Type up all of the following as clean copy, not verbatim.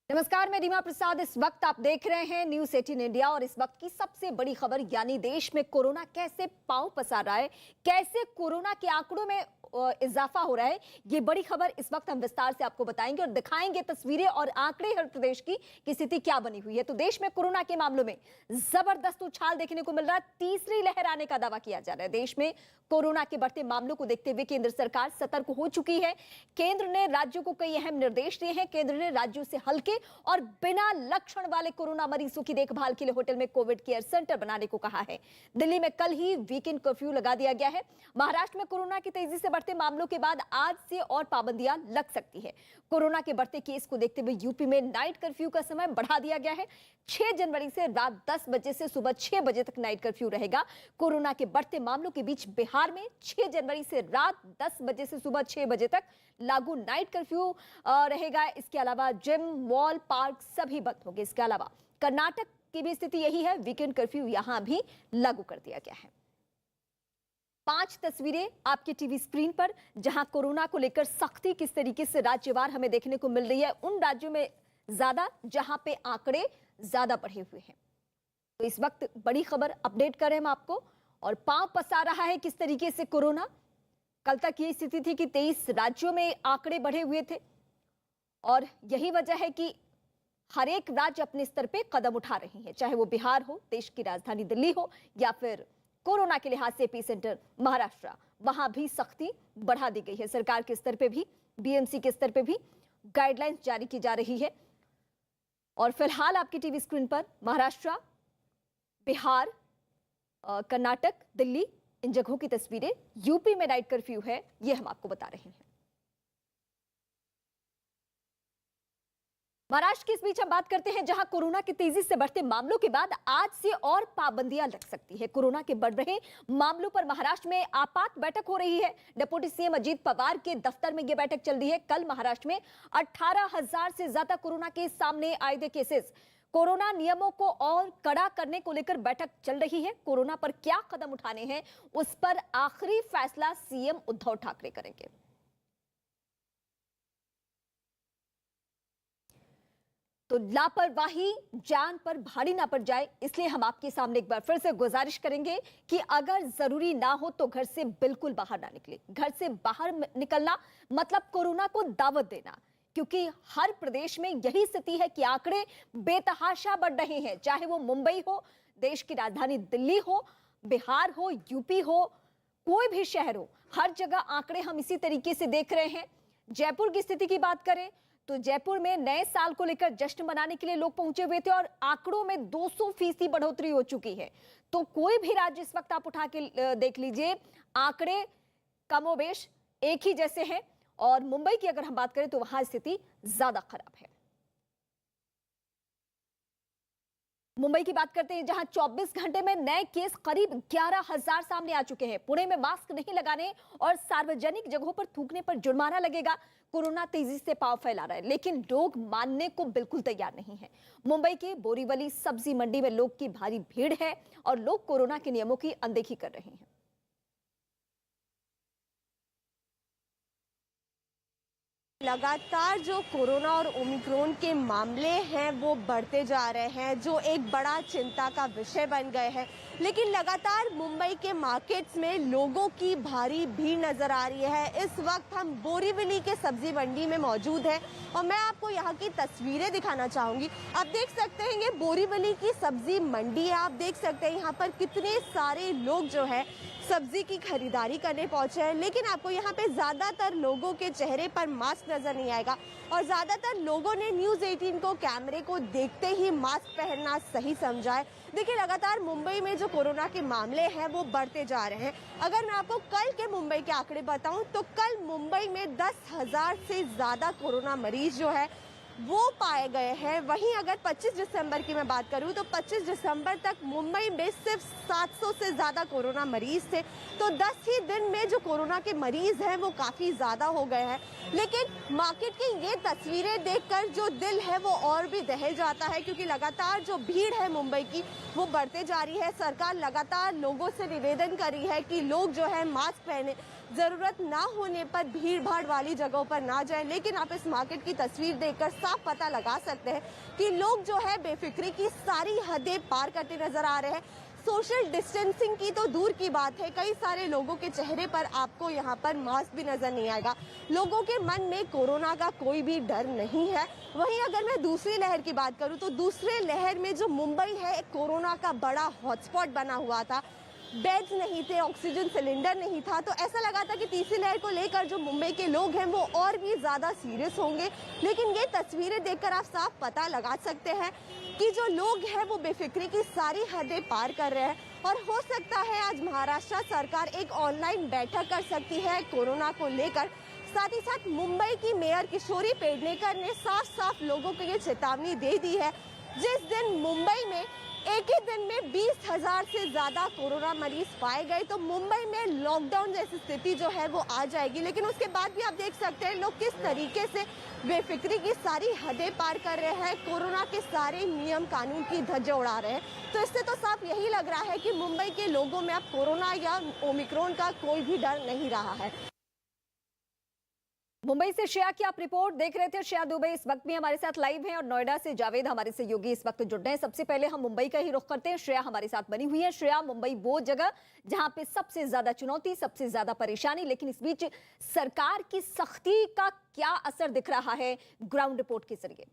नमस्कार, मैं रीमा प्रसाद। इस वक्त आप देख रहे हैं न्यूज़ 18 इंडिया और इस वक्त की सबसे बड़ी खबर यानी देश में कोरोना कैसे पांव पसार रहा है, कैसे कोरोना के आंकड़ों में इजाफा हो रहा है, ये बड़ी खबर इस वक्त हम विस्तार से आपको बताएंगे और दिखाएंगे तस्वीरें और आंकड़े हर प्रदेश की स्थिति क्या बनी हुई है। तो देश में कोरोना के मामलों में जबरदस्त उछाल देखने को मिल रहा है। तीसरी लहर आने का दावा किया जा रहा है। देश में कोरोना के बढ़ते मामलों को देखते हुए केंद्र सरकार सतर्क हो चुकी है। केंद्र ने राज्यों को कई अहम निर्देश दिए हैं। केंद्र ने राज्यों से हल्के और बिना लक्षण वाले कोरोना मरीजों की देखभाल के लिए होटल में कोविड केयर सेंटर बनाने को कहा है। दिल्ली में कल ही वीकेंड कर्फ्यू लगा दिया गया है। महाराष्ट्र में कोरोना की तेजी से बढ़ते मामलों के बाद आज से और पाबंदियां लग सकती है। कोरोना के बढ़ते केस को देखते हुए यूपी में नाइट कर्फ्यू का समय बढ़ा दिया गया है। 6 जनवरी से रात 10 बजे से सुबह 6 बजे तक नाइट कर्फ्यू रहेगा। कोरोना के बढ़ते मामलों के बीच बिहार में 6 जनवरी से रात 10 बजे से सुबह 6 बजे तक लागू नाइट कर्फ्यू रहेगा। इसके अलावा जिम, मॉल, पार्क सभी बंद होंगे। इसके अलावा कर्नाटक की भी स्थिति यही है। वीकेंड कर्फ्यू यहां भी लागू कर दिया गया है। 5 तस्वीरें आपके टीवी स्क्रीन पर, जहां कोरोना को लेकर सख्ती किस तरीके से राज्यवार हमें देखने को मिल रही है। उन राज्यों में ज्यादा जहां पे आंकड़े ज्यादा बढ़े हुए हैं। तो इस वक्त बड़ी खबर अपडेट कर रहे हैं हम आपको और पांव पसार रहा है किस तरीके से कोरोना। कल तक ये स्थिति थी कि 23 राज्यों में आंकड़े बढ़े हुए थे और यही वजह है कि हर एक राज्य अपने स्तर पे कदम उठा रही है, चाहे वो बिहार हो, देश की राजधानी दिल्ली हो, या फिर कोरोना के लिहाज से एपी सेंटर महाराष्ट्र, वहां भी सख्ती बढ़ा दी गई है। सरकार के स्तर पे भी, बीएमसी के स्तर पे भी गाइडलाइंस जारी की जा रही है। और फिलहाल आपकी टीवी स्क्रीन पर महाराष्ट्र, बिहार, कर्नाटक, दिल्ली, इन जगहों की तस्वीरें। यूपी में नाइट कर्फ्यू है, ये हम आपको बता रहे हैं। महाराष्ट्र की इस बीच हम बात करते हैं, जहां कोरोना के तेजी से बढ़ते मामलों के बाद आज से और पाबंदियां लग सकती है। कोरोना के बढ़ रहे मामलों पर महाराष्ट्र में आपात बैठक हो रही है। डिप्टी सीएम अजीत पवार के दफ्तर में यह बैठक चल रही है। कल महाराष्ट्र में 18,000 से ज्यादा कोरोना के सामने आए थे केसेस। कोरोना नियमों को और कड़ा करने को लेकर बैठक चल रही है। कोरोना पर क्या कदम उठाने हैं, उस पर आखिरी फैसला सीएम उद्धव ठाकरे करेंगे। तो लापरवाही जान पर भारी ना पड़ जाए, इसलिए हम आपके सामने एक बार फिर से गुजारिश करेंगे कि अगर जरूरी ना हो तो घर से बिल्कुल बाहर ना निकले। घर से बाहर निकलना मतलब कोरोना को दावत देना, क्योंकि हर प्रदेश में यही स्थिति है कि आंकड़े बेतहाशा बढ़ रहे हैं। चाहे वो मुंबई हो, देश की राजधानी दिल्ली हो, बिहार हो, यूपी हो, कोई भी शहर हो, हर जगह आंकड़े हम इसी तरीके से देख रहे हैं। जयपुर की स्थिति की बात करें तो जयपुर में नए साल को लेकर जश्न मनाने के लिए लोग पहुंचे हुए थे और आंकड़ों में 200% बढ़ोतरी हो चुकी है। तो कोई भी राज्य इस वक्त आप उठा के देख लीजिए, आंकड़े कमोबेश एक ही जैसे हैं। और मुंबई की अगर हम बात करें तो वहां स्थिति ज्यादा खराब है। मुंबई की बात करते हैं, जहां 24 घंटे में नए केस करीब 11,000 सामने आ चुके हैं। पुणे में मास्क नहीं लगाने और सार्वजनिक जगहों पर थूकने पर जुर्माना लगेगा। कोरोना तेजी से पांव फैला रहा है, लेकिन लोग मानने को बिल्कुल तैयार नहीं है। मुंबई के बोरीवली सब्जी मंडी में लोग की भारी भीड़ है और लोग कोरोना के नियमों की अनदेखी कर रहे हैं। लगातार जो कोरोना और ओमिक्रॉन के मामले हैं वो बढ़ते जा रहे हैं, जो एक बड़ा चिंता का विषय बन गए हैं। लेकिन लगातार मुंबई के मार्केट्स में लोगों की भारी भीड़ नजर आ रही है। इस वक्त हम बोरीवली के सब्जी मंडी में मौजूद हैं और मैं आपको यहाँ की तस्वीरें दिखाना चाहूंगी। आप देख सकते हैं ये बोरीवली की सब्जी मंडी है। आप देख सकते हैं यहाँ पर कितने सारे लोग जो है सब्जी की खरीदारी करने पहुंचे हैं। लेकिन आपको यहाँ पे ज्यादातर लोगों के चेहरे पर मास्क नजर नहीं आएगा और ज्यादातर लोगों ने न्यूज़ 18 को, कैमरे को देखते ही मास्क पहनना सही समझा है। देखिए, लगातार मुंबई में जो कोरोना के मामले हैं वो बढ़ते जा रहे हैं। अगर मैं आपको कल के मुंबई के आंकड़े बताऊं तो कल मुंबई में 10,000 से ज्यादा कोरोना मरीज जो है वो पाए गए हैं। वहीं अगर 25 दिसंबर की मैं बात करूं तो 25 दिसंबर तक मुंबई में सिर्फ 700 से ज्यादा कोरोना मरीज थे। तो 10 ही दिन में जो कोरोना के मरीज हैं वो काफी ज्यादा हो गए हैं। लेकिन मार्केट की ये तस्वीरें देखकर जो दिल है वो और भी दहल जाता है, क्योंकि लगातार जो भीड़ है मुंबई की वो बढ़ते जा रही है। सरकार लगातार लोगों से निवेदन कर रही है कि लोग जो है मास्क पहने। जरूरत ना होने पर भीड़ भाड़ वाली जगहों पर ना जाएं। लेकिन आप इस मार्केट की तस्वीर देखकर साफ पता लगा सकते हैं कि लोग जो है बेफिक्री की सारी हदें पार करते नजर आ रहे हैं। सोशल डिस्टेंसिंग की तो दूर की बात है, कई सारे लोगों के चेहरे पर आपको यहाँ पर मास्क भी नजर नहीं आएगा। लोगों के मन में कोरोना का कोई भी डर नहीं है। वहीं अगर मैं दूसरी लहर की बात करूं तो दूसरे लहर में जो मुंबई है कोरोना का बड़ा हॉटस्पॉट बना हुआ था, बेड्स नहीं थे, ऑक्सीजन सिलेंडर नहीं था, तो ऐसा लगा था कि तीसरी लहर को लेकर जो मुंबई के लोग हैं वो और भी ज्यादा सीरियस होंगे। लेकिन ये तस्वीरें देखकर आप साफ पता लगा सकते हैं कि जो लोग हैं वो बेफिक्री की सारी हदें पार कर रहे हैं। और हो सकता है आज महाराष्ट्र सरकार एक ऑनलाइन बैठक कर सकती है कोरोना को लेकर। साथ ही साथ मुंबई की मेयर किशोरी पेडनेकर ने साफ साफ लोगों को ये चेतावनी दे दी है, जिस दिन मुंबई में एक ही दिन में 20,000 से ज्यादा कोरोना मरीज पाए गए तो मुंबई में लॉकडाउन जैसी स्थिति जो है वो आ जाएगी। लेकिन उसके बाद भी आप देख सकते हैं लोग किस तरीके से बेफिक्री की सारी हदें पार कर रहे हैं, कोरोना के सारे नियम कानून की धज्जियां उड़ा रहे हैं। तो इससे तो साफ यही लग रहा है कि मुंबई के लोगों में अब कोरोना या ओमिक्रॉन का कोई भी डर नहीं रहा है। मुंबई से श्रेया की आप रिपोर्ट देख रहे थे। श्रेया दुबे इस वक्त भी हमारे साथ लाइव हैं और नोएडा से जावेद हमारे सहयोगी इस वक्त जुड़ रहे हैं। सबसे पहले हम मुंबई का ही रुख करते हैं। श्रेया हमारे साथ बनी हुई है। श्रेया, मुंबई वो जगह जहां पे सबसे ज्यादा चुनौती, सबसे ज्यादा परेशानी, लेकिन इस बीच सरकार की सख्ती का क्या असर दिख रहा है ग्राउंड रिपोर्ट के जरिए?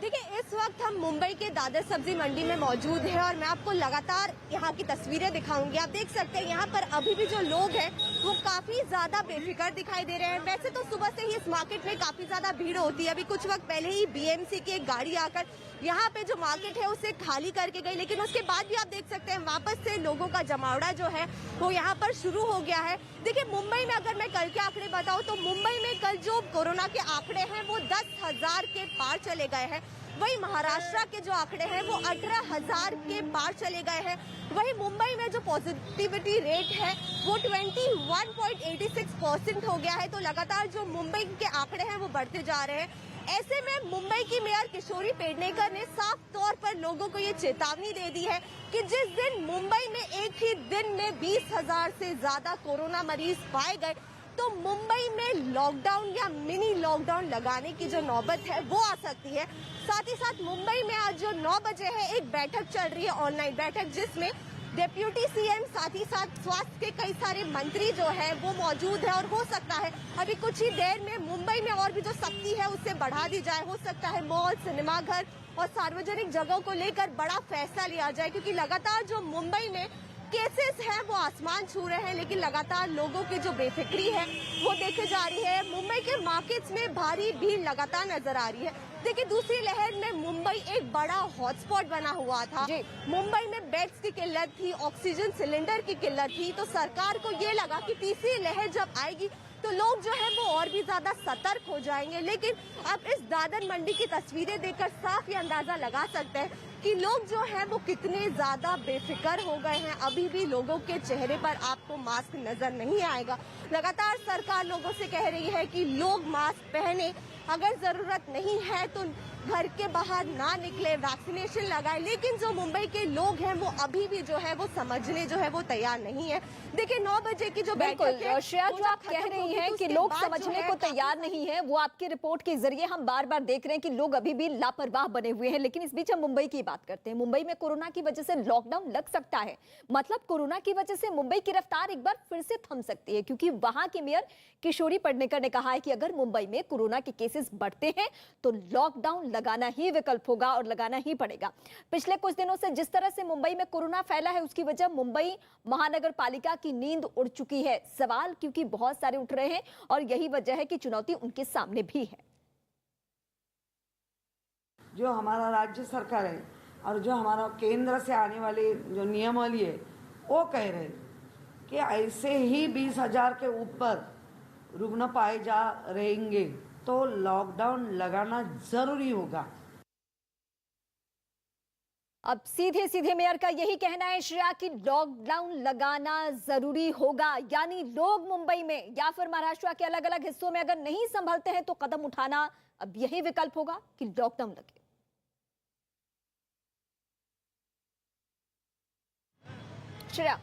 देखिए, इस वक्त हम मुंबई के दादर सब्जी मंडी में मौजूद हैं और मैं आपको लगातार यहाँ की तस्वीरें दिखाऊंगी। आप देख सकते हैं यहाँ पर अभी भी जो लोग हैं वो काफी ज्यादा बेफिक्र दिखाई दे रहे हैं। वैसे तो सुबह से ही इस मार्केट में काफी ज्यादा भीड़ होती है। अभी कुछ वक्त पहले ही बीएमसी की एक गाड़ी आकर यहाँ पे जो मार्केट है उसे खाली करके गई, लेकिन उसके बाद भी आप देख सकते हैं वापस से लोगों का जमावड़ा जो है वो यहाँ पर शुरू हो गया है। देखिए, मुंबई में अगर मैं कल के आंकड़े बताऊं तो मुंबई में कल जो कोरोना के आंकड़े हैं वो 10,000 के पार चले गए हैं। वहीं महाराष्ट्र के जो आंकड़े हैं वो 18,000 के पार चले गए हैं। वहीं मुंबई में जो पॉजिटिविटी रेट है वो 21.86% हो गया है। तो लगातार जो मुंबई के आंकड़े हैं वो बढ़ते जा रहे हैं। ऐसे में मुंबई की मेयर किशोरी पेडनेकर ने साफ तौर पर लोगों को ये चेतावनी दे दी है कि जिस दिन मुंबई में एक ही दिन में 20,000 से ज्यादा कोरोना मरीज पाए गए तो मुंबई में लॉकडाउन या मिनी लॉकडाउन लगाने की जो नौबत है वो आ सकती है। साथ ही साथ मुंबई में आज जो 9 बजे है एक बैठक चल रही है, ऑनलाइन बैठक, जिसमें डिप्यूटी सीएम साथ ही साथ स्वास्थ्य के कई सारे मंत्री जो है वो मौजूद है। और हो सकता है अभी कुछ ही देर में मुंबई में और भी जो सख्ती है उससे बढ़ा दी जाए। हो सकता है मॉल, सिनेमाघर और सार्वजनिक जगहों को लेकर बड़ा फैसला लिया जाए, क्योंकि लगातार जो मुंबई में केसेस हैं वो आसमान छू रहे हैं। लेकिन लगातार लोगों की जो बेफिक्री है वो देखे जा रही है। मुंबई के मार्केट्स में भारी भीड़ लगातार नजर आ रही है। देखिए, दूसरी लहर में मुंबई एक बड़ा हॉटस्पॉट बना हुआ था। मुंबई में बेड्स की किल्लत थी, ऑक्सीजन सिलेंडर की किल्लत थी। तो सरकार को ये लगा कि तीसरी लहर जब आएगी तो लोग जो है वो और भी ज्यादा सतर्क हो जाएंगे। लेकिन अब इस दादर मंडी की तस्वीरें देखकर साफ ये अंदाजा लगा सकते हैं कि लोग जो हैं वो कितने ज्यादा बेफिक्र हो गए हैं। अभी भी लोगों के चेहरे पर आपको मास्क नजर नहीं आएगा। लगातार सरकार लोगों से कह रही है कि लोग मास्क पहने, अगर जरूरत नहीं है तो घर के बाहर ना निकले, वैक्सीनेशन लगाए। लेकिन जो मुंबई के लोग हैं वो अभी भी जो है वो समझने जो है वो तैयार नहीं है। देखिए, 9 बजे की जो बैठक है, श्रेया, जो आप कह रही हैं कि लोग समझने को तैयार नहीं है, वो आपकी रिपोर्ट के जरिए हम बार बार देख रहे हैं कि लोग अभी भी लापरवाह बने हुए हैं। लेकिन इस बीच हम मुंबई की बात करते हैं। मुंबई में कोरोना की वजह से लॉकडाउन लग सकता है, मतलब कोरोना की वजह से मुंबई की रफ्तार एक बार फिर से थम सकती है, क्योंकि वहां की मेयर किशोरी पेडनेकर ने कहा है कि अगर मुंबई में कोरोना के केसेस बढ़ते हैं तो लॉकडाउन लगाना ही विकल्प होगा और लगाना ही पड़ेगा। पिछले कुछ दिनों से जिस तरह से मुंबई में कोरोना फैला है उसकी वजह मुंबई महानगर पालिका की नींद उड़ चुकी है। सवाल क्योंकि बहुत सारे उठ रहे हैं और यही वजह है कि चुनौती उनके सामने भी है। जो हमारा राज्य सरकार है और जो हमारा केंद्र से आने वाले जो नियमावली है वो कह रहे हैं कि ऐसे ही 20,000 के ऊपर रुग्ण पाए जा रहेंगे तो लॉकडाउन लगाना जरूरी होगा। अब सीधे सीधे मेयर का यही कहना है श्रेया कि लॉकडाउन लगाना जरूरी होगा, यानी लोग मुंबई में या फिर महाराष्ट्र के अलग अलग हिस्सों में अगर नहीं संभलते हैं तो कदम उठाना अब यही विकल्प होगा कि लॉकडाउन लगे। श्रेया,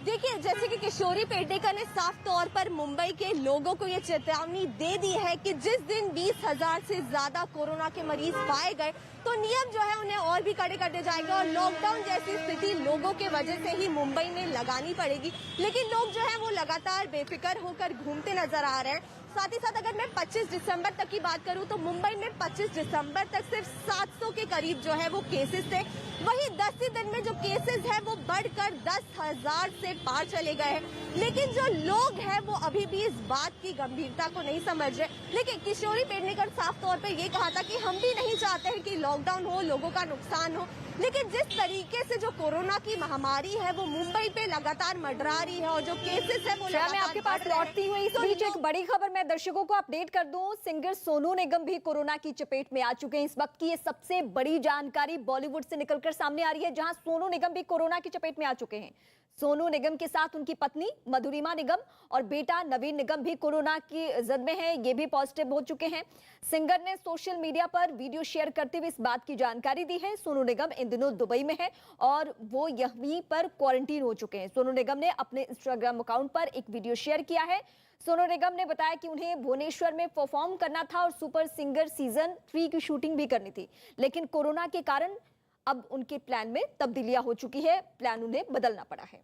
देखिए, जैसे कि किशोरी पेडनेकर ने साफ तौर पर मुंबई के लोगों को ये चेतावनी दे दी है कि जिस दिन 20,000 से ज्यादा कोरोना के मरीज पाए गए तो नियम जो है उन्हें और भी कड़े करते जाएंगे और लॉकडाउन जैसी स्थिति लोगों के वजह से ही मुंबई में लगानी पड़ेगी। लेकिन लोग जो है वो लगातार बेफिक्र होकर घूमते नजर आ रहे हैं। साथ ही साथ अगर मैं 25 दिसंबर तक की बात करूं तो मुंबई में 25 दिसंबर तक सिर्फ 700 के करीब जो है वो केसेस थे। वहीं 10 ही दिन में जो केसेस है वो बढ़कर 10,000 से पार चले गए हैं। लेकिन जो लोग हैं वो अभी भी इस बात की गंभीरता को नहीं समझ रहे। लेकिन किशोरी पेडनेकर साफ तौर पर ये कहा था कि हम भी नहीं चाहते हैं कि लॉकडाउन हो, लोगों का नुकसान हो, लेकिन जिस तरीके से जो कोरोना की महामारी है वो मुंबई पे लगातार मंडरा रही है और जो केसेस है वो मैं आपके पास लौटती हुई इस बीच एक बड़ी खबर मैं दर्शकों को अपडेट कर दूं। सिंगर सोनू निगम भी कोरोना की चपेट में आ चुके हैं। इस वक्त की ये सबसे बड़ी जानकारी बॉलीवुड से निकलकर सामने आ रही है, जहां सोनू निगम भी कोरोना की चपेट में आ चुके हैं। सोनू निगम के साथ उनकी पत्नी मधुरिमा निगम और बेटा नवीन निगम भी कोरोना की जद में हैं, ये भी पॉजिटिव हो चुके हैं। सिंगर ने सोशल मीडिया पर वीडियो शेयर करते हुए इस बात की जानकारी दी है। सोनू निगम इन दिनों दुबई में है और वो यहीं पर क्वारंटीन हो चुके हैं। सोनू निगम ने अपने इंस्टाग्राम अकाउंट पर एक वीडियो शेयर किया है। सोनू निगम ने बताया कि उन्हें भुवनेश्वर में परफॉर्म करना था और सुपर सिंगर सीजन 3 की शूटिंग भी करनी थी, लेकिन कोरोना के कारण अब उनके प्लान में तब्दीलियां हो चुकी है, प्लान उन्हें बदलना पड़ा है।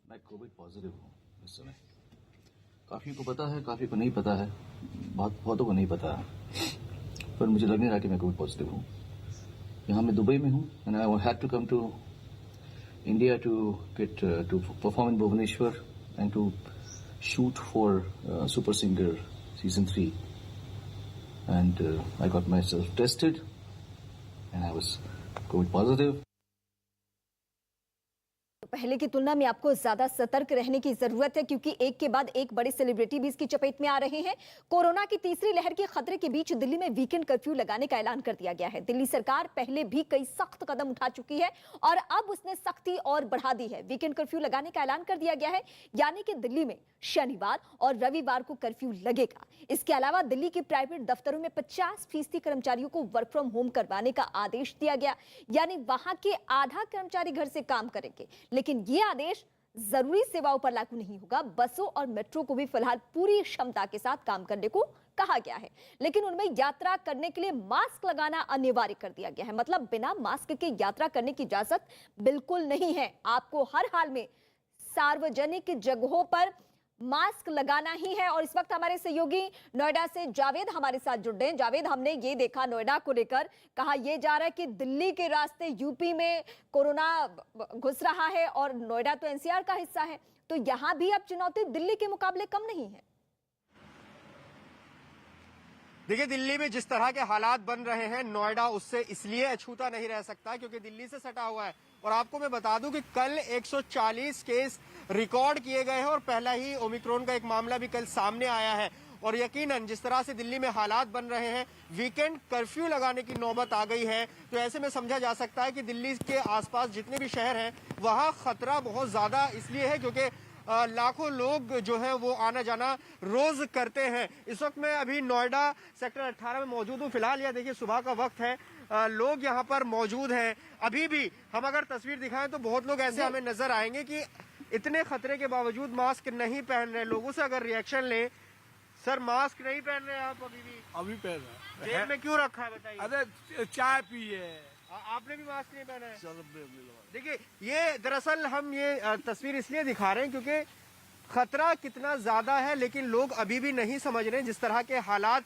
मैं कोविड पॉजिटिव हूँ इस समय। काफी को पता है, काफी को नहीं पता है, बहुतों को नहीं पता है, पर मुझे लग नहीं रहा कि मैं कोविड पॉजिटिव हूँ। यहाँ मैं दुबई में हूँ and I had to come to India to get to perform in Bhubaneswar and to shoot for Super Singer season 3 and I got myself tested and I was covid positive. पहले की तुलना में आपको ज्यादा सतर्क रहने की जरूरत है, क्योंकि एक के बाद एक बड़े सेलिब्रिटी भी इसकी चपेट में आ रहे हैं। कोरोना की तीसरी लहर के खतरे के बीच दिल्ली में वीकेंड कर्फ्यू लगाने का ऐलान कर दिया गया है। दिल्ली सरकार पहले भी कई सख्त कदम उठा चुकी है और अब उसने सख्ती और बढ़ा दी है। वीकेंड कर्फ्यू लगाने का ऐलान कर दिया गया है, यानी कि दिल्ली में शनिवार और रविवार को कर्फ्यू लगेगा। इसके अलावा दिल्ली के प्राइवेट दफ्तरों में 50% कर्मचारियों को वर्क फ्रॉम होम करवाने का आदेश दिया गया, यानी वहां के आधा कर्मचारी घर से काम करेंगे। लेकिन यह आदेश जरूरी सेवाओं पर लागू नहीं होगा। बसों और मेट्रो को भी फिलहाल पूरी क्षमता के साथ काम करने को कहा गया है, लेकिन उनमें यात्रा करने के लिए मास्क लगाना अनिवार्य कर दिया गया है। मतलब बिना मास्क के यात्रा करने की इजाजत बिल्कुल नहीं है। आपको हर हाल में सार्वजनिक जगहों पर मास्क लगाना ही है। और इस वक्त हमारे सहयोगी नोएडा से जावेद हमारे साथ जुड़ रहे हैं। जावेद, हमने ये देखा नोएडा को लेकर, कहा यह जा रहा है कि दिल्ली के रास्ते यूपी में कोरोना घुस रहा है और नोएडा तो एनसीआर का हिस्सा है, तो यहां भी अब चुनौती दिल्ली के मुकाबले कम नहीं है। देखिए, दिल्ली में जिस तरह के हालात बन रहे हैं, नोएडा उससे इसलिए अछूता नहीं रह सकता क्योंकि दिल्ली से सटा हुआ है। और आपको मैं बता दूं कि कल 140 केस रिकॉर्ड किए गए हैं और पहला ही ओमिक्रॉन का एक मामला भी कल सामने आया है। और यकीनन जिस तरह से दिल्ली में हालात बन रहे हैं, वीकेंड कर्फ्यू लगाने की नौबत आ गई है, तो ऐसे में समझा जा सकता है कि दिल्ली के आसपास जितने भी शहर हैं वहां खतरा बहुत ज्यादा इसलिए है क्योंकि लाखों लोग जो है वो आना जाना रोज करते हैं। इस वक्त मैं अभी नोएडा सेक्टर 18 में मौजूद हूँ। फिलहाल यह देखिए सुबह का वक्त है, लोग यहाँ पर मौजूद हैं। अभी भी हम अगर तस्वीर दिखाएं तो बहुत लोग ऐसे हमें नजर आएंगे कि इतने खतरे के बावजूद मास्क नहीं पहन रहे। लोगों से अगर रिएक्शन ले, सर मास्क नहीं पहन रहे आप अभी भी? अभी पहन रहा है। जेब में क्यों रखा है बताइए? अरे चाय पिए। आपने भी मास्क नहीं पहना है? देखिए, ये दरअसल हम ये तस्वीर इसलिए दिखा रहे हैं क्योंकि खतरा कितना ज्यादा है, लेकिन लोग अभी भी नहीं समझ रहे। जिस तरह के हालात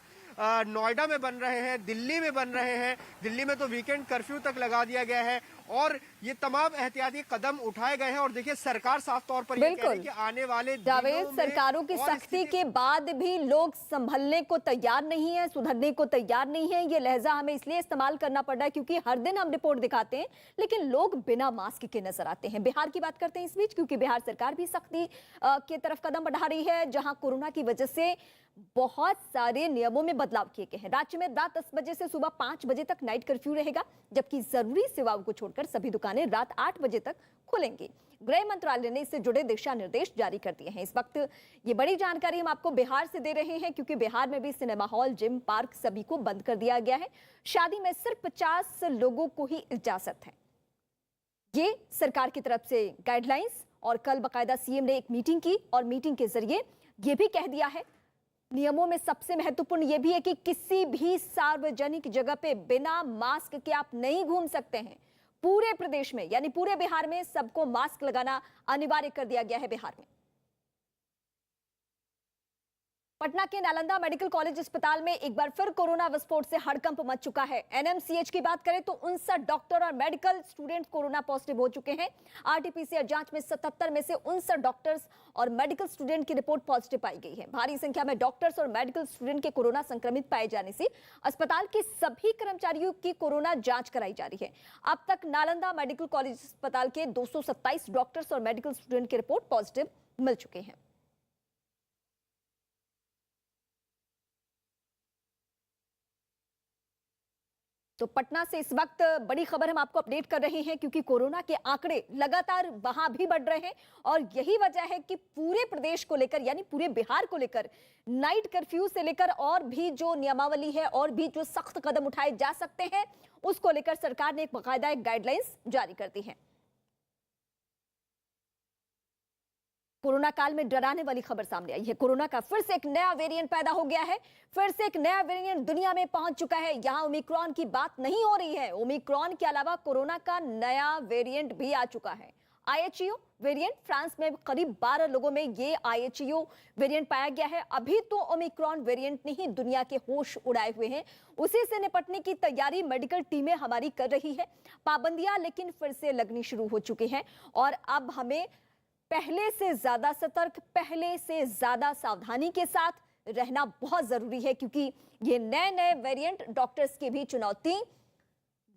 नोएडा में बन रहे हैं, दिल्ली में बन रहे हैं, दिल्ली में तो वीकेंड कर्फ्यू तक लगा दिया गया है और ये तमाम एहतियाती कदम उठाए गए हैं। और देखिए, सरकार साफ तौर पर ये कह रही है कि आने वाले जावेद, सरकारों की सख्ती के बाद भी लोग संभलने को तैयार नहीं है, सुधरने को तैयार नहीं है। ये लहजा हमें इसलिए इस्तेमाल करना पड़ रहा है क्योंकि हर दिन हम रिपोर्ट दिखाते हैं लेकिन लोग बिना मास्क के नजर आते हैं। बिहार की बात करते हैं इस बीच, क्योंकि बिहार सरकार भी सख्ती की तरफ कदम बढ़ा रही है, जहां कोरोना की वजह से बहुत सारे नियमों में बदलाव किए गए हैं। राज्य में रात 10 बजे से सुबह 5 बजे तक नाइट कर्फ्यू रहेगा, जबकि जरूरी सेवाओं को छोड़कर सभी दुकानें रात 8 बजे तक खुलेंगी। गृह मंत्रालय ने इससे जुड़े दिशा निर्देश जारी कर दिए हैं। इस वक्त ये बड़ी जानकारी हम आपको बिहार से दे रहे हैं क्योंकि बिहार में भी सिनेमा हॉल, जिम, पार्क सभी को बंद कर दिया गया है। शादी में सिर्फ 50 लोगों को ही इजाजत है। ये सरकार की तरफ से गाइडलाइंस, और कल बकायदा सीएम ने एक मीटिंग की और मीटिंग के जरिए ये भी कह दिया है, नियमों में सबसे महत्वपूर्ण ये भी है कि किसी भी सार्वजनिक जगह पे बिना मास्क के आप नहीं घूम सकते हैं। पूरे प्रदेश में यानी पूरे बिहार में सबको मास्क लगाना अनिवार्य कर दिया गया है। बिहार में पटना के नालंदा मेडिकल कॉलेज अस्पताल में एक बार फिर कोरोना विस्फोट से हड़कंप मच चुका है। एनएमसीएच की बात करें तो 59 डॉक्टर और मेडिकल स्टूडेंट कोरोना पॉजिटिव हो चुके हैं। आरटीपीसीआर जांच में 77 में से 59 डॉक्टर्स और मेडिकल स्टूडेंट की रिपोर्ट पॉजिटिव पाई गई है। भारी संख्या में डॉक्टर्स और मेडिकल स्टूडेंट के कोरोना संक्रमित पाए जाने से अस्पताल के सभी कर्मचारियों की कोरोना जांच कराई जा रही है। अब तक नालंदा मेडिकल कॉलेज अस्पताल के 227 डॉक्टर्स और मेडिकल स्टूडेंट की रिपोर्ट पॉजिटिव मिल चुके हैं। तो पटना से इस वक्त बड़ी खबर हम आपको अपडेट कर रहे हैं, क्योंकि कोरोना के आंकड़े लगातार वहां भी बढ़ रहे हैं और यही वजह है कि पूरे प्रदेश को लेकर यानी पूरे बिहार को लेकर नाइट कर्फ्यू से लेकर और भी जो नियमावली है और भी जो सख्त कदम उठाए जा सकते हैं उसको लेकर सरकार ने एक बाकायदा एक गाइडलाइंस जारी कर दी है। कोरोना काल में डराने वाली खबर सामने आई है। कोरोना का फिर से एक नया वेरिएंट पैदा हो गया है। फिर से एक नया वेरिएंट दुनिया में पहुंच चुका है। यहां ओमिक्रॉन की बात नहीं हो रही है। ओमिक्रॉन के अलावा कोरोना का नया वेरिएंट भी आ चुका है। आईएचयू वेरिएंट, फ्रांस में करीब 12 लोगों में ये आईएचयू वेरिएंट पाया गया है। अभी तो ओमिक्रॉन वेरिएंट ने ही दुनिया के होश उड़ाए हुए हैं। उसी से निपटने की तैयारी मेडिकल टीमें हमारी कर रही है। पाबंदियां लेकिन फिर से लगनी शुरू हो चुकी हैं और अब हमें पहले से ज्यादा सतर्क, पहले से ज्यादा सावधानी के साथ रहना बहुत जरूरी है, क्योंकि ये नए नए वेरिएंट डॉक्टर्स की भी चुनौती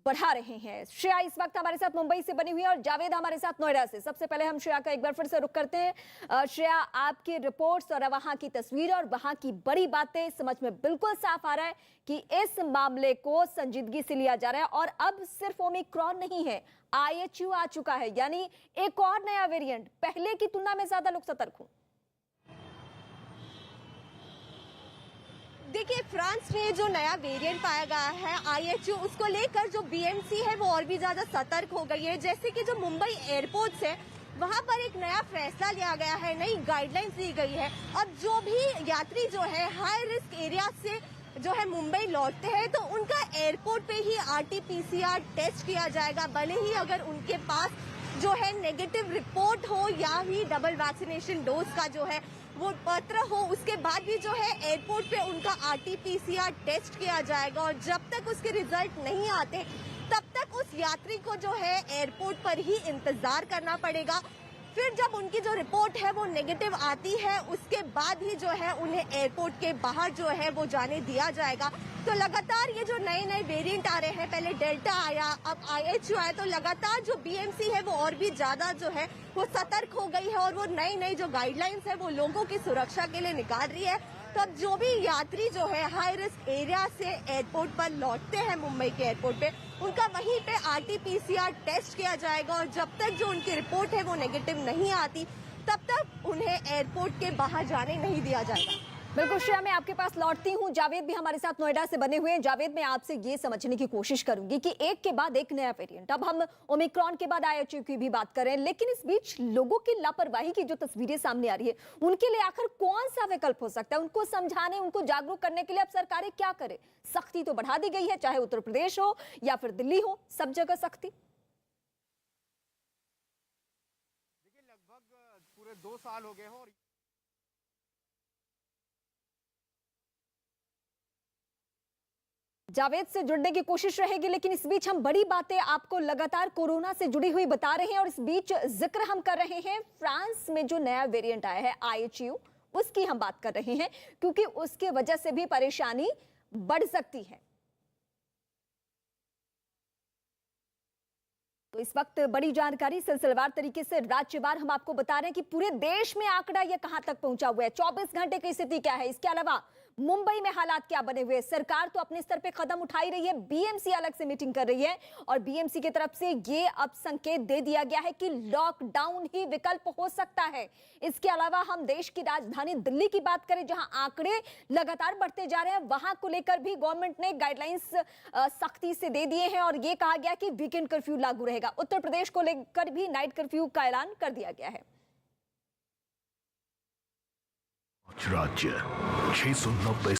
बढ़ा रहे हैं। श्रेया इस वक्त हमारे साथ मुंबई से बनी हुई है और जावेद हमारे साथ नोएडा से। सबसे पहले हम श्रेया का एक बार फिर से रुख करते हैं। श्रेया, आपकी रिपोर्ट्स और वहां की तस्वीर और वहां की बड़ी बातें समझ में बिल्कुल साफ आ रहा है कि इस मामले को संजीदगी से लिया जा रहा है और अब सिर्फ ओमिक्रॉन नहीं है, आईएचयू आ चुका है, यानी एक और नया वेरिएंट। पहले की तुलना में ज्यादा लोग सतर्क हों। देखिए, फ्रांस में जो नया वेरिएंट पाया गया है आईएचयू, उसको लेकर जो बीएमसी है वो और भी ज्यादा सतर्क हो गई है। जैसे कि जो मुंबई एयरपोर्ट है वहां पर एक नया फैसला लिया गया है, नई गाइडलाइंस दी गई है। अब जो भी यात्री जो है हाई रिस्क एरिया से जो है मुंबई लौटते हैं तो उनका एयरपोर्ट पे ही आरटीपीसीआर टेस्ट किया जाएगा, भले ही अगर उनके पास जो है नेगेटिव रिपोर्ट हो या ही डबल वैक्सीनेशन डोज का जो है वो पत्र हो, उसके बाद भी जो है एयरपोर्ट पे उनका आरटीपीसीआर टेस्ट किया जाएगा और जब तक उसके रिजल्ट नहीं आते तब तक उस यात्री को जो है एयरपोर्ट पर ही इंतजार करना पड़ेगा। फिर जब उनकी जो रिपोर्ट है वो नेगेटिव आती है उसके बाद ही जो है उन्हें एयरपोर्ट के बाहर जो है वो जाने दिया जाएगा। तो लगातार ये जो नए नए वेरिएंट आ रहे हैं, पहले डेल्टा आया, अब आईएचयू आया, तो लगातार जो बीएमसी है वो और भी ज्यादा जो है वो सतर्क हो गई है और वो नई नई जो गाइडलाइंस है वो लोगों की सुरक्षा के लिए निकाल रही है। तो अब जो भी यात्री जो है हाई रिस्क एरिया से एयरपोर्ट पर लौटते हैं मुंबई के एयरपोर्ट पे, उनका वहीं पे आरटीपीसीआर टेस्ट किया जाएगा और जब तक जो उनकी रिपोर्ट है वो नेगेटिव नहीं आती तब तक उन्हें एयरपोर्ट के बाहर जाने नहीं दिया जाएगा। बिल्कुल श्रेया, मैं आपके पास लौटती हूँ। जावेद भी हमारे साथ नोएडा से बने हुए हैं। जावेद, मैं आपसे ये समझने की कोशिश करूंगी कि एक के बाद एक नया वेरिएंट, अब हम ओमिक्रॉन के बाद आईएचयू की भी बात करें, लेकिन इस बीच लोगों की लापरवाही की जो तस्वीरें सामने आ रही है उनके लिए आखिर कौन सा विकल्प हो सकता है? उनको समझाने, उनको जागरूक करने के लिए अब सरकारें क्या करें? सख्ती तो बढ़ा दी गई है, चाहे उत्तर प्रदेश हो या फिर दिल्ली हो, सब जगह सख्ती। देखिए, लगभग पूरे 2 साल हो गए हैं और जावेद से जुड़ने की कोशिश रहेगी, लेकिन इस बीच हम बड़ी बातें आपको लगातार कोरोना से जुड़ी हुई बता रहे हैं और इस बीच जिक्र हम कर रहे हैं फ्रांस में जो नया वेरिएंट आया है आईएचयू, उसकी हम बात कर रहे हैं, क्योंकि उसके वजह से भी परेशानी बढ़ सकती है। तो इस वक्त बड़ी जानकारी सिलसिलेवार तरीके से राज्यवार हम आपको बता रहे हैं कि पूरे देश में आंकड़ा यह कहां तक पहुंचा हुआ है, 24 घंटे की स्थिति क्या है। इसके अलावा मुंबई में हालात क्या बने हुए? सरकार तो अपने स्तर पे कदम उठा ही रही है, बीएमसी अलग से मीटिंग कर रही है और बीएमसी की तरफ से ये अब संकेत दे दिया गया है कि लॉकडाउन ही विकल्प हो सकता है। इसके अलावा हम देश की राजधानी दिल्ली की बात करें, जहां आंकड़े लगातार बढ़ते जा रहे हैं, वहां को लेकर भी गवर्नमेंट ने गाइडलाइंस सख्ती से दे दिए हैं और ये कहा गया कि वीकेंड कर्फ्यू लागू रहेगा। उत्तर प्रदेश को लेकर भी नाइट कर्फ्यू का ऐलान कर दिया गया है। राज्य 690